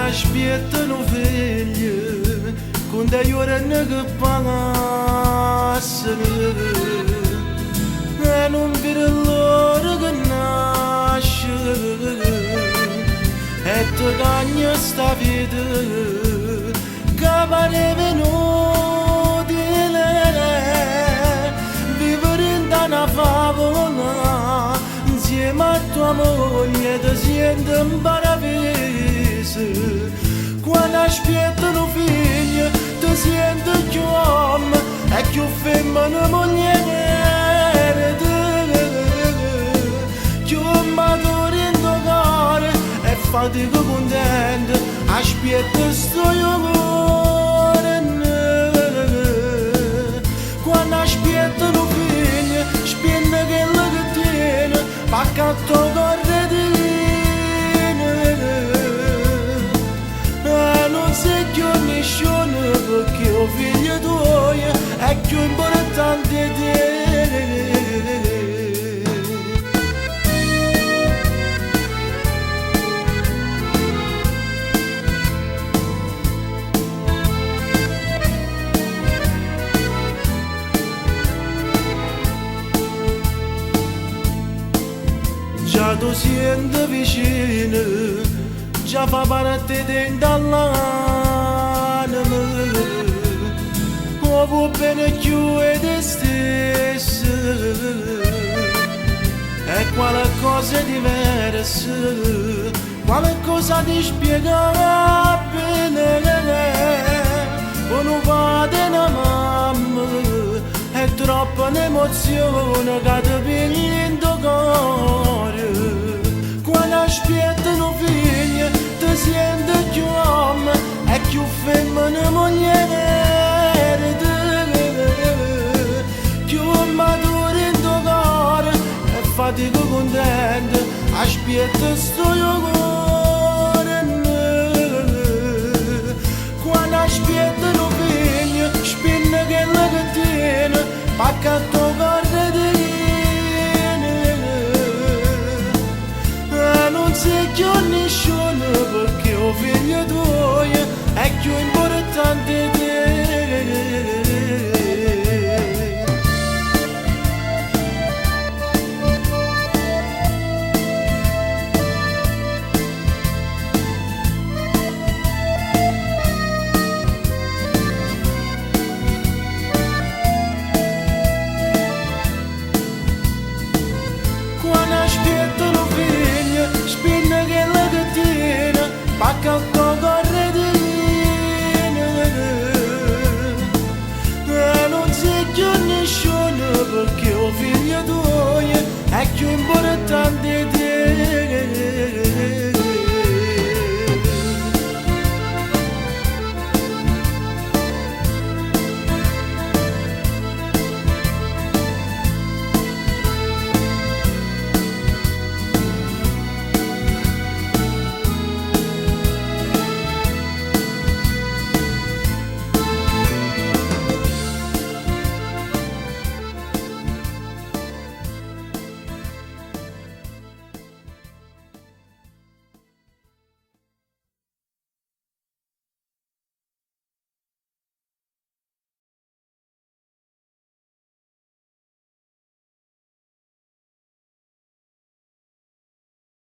aspettano figli con dei ore che passano e non vede l'ora che nasce e ti cagna sta vita che pareva inutile vivere in una favola insieme a tua moglie ti senti in paradiso. Quando aspettano figli ti senti più uomo e più femmina mogliere più maturo in tuo cuore e fatica contento aspetta sto amore. Quando aspettano figli spende quello che tiene pacca a tuo cuore perché ho figlio tuoi è più importante di te. Già tu senti vicino, già fa parte dell'anima. Può bene più e te stesso è qualcosa di diverso, qualcosa di spiegabile con un padre e una mamma è troppa un'emozione che ti piglia in tuo cuore. Quando aspettano figli ti senti più uomo e più femmina mogliere fatica contento, aspetta sto cuore. Quando aspettano figli, spinne quello che tiene, pacca a tuo cuore di non sei più nessuno perché ho figlio tuo è più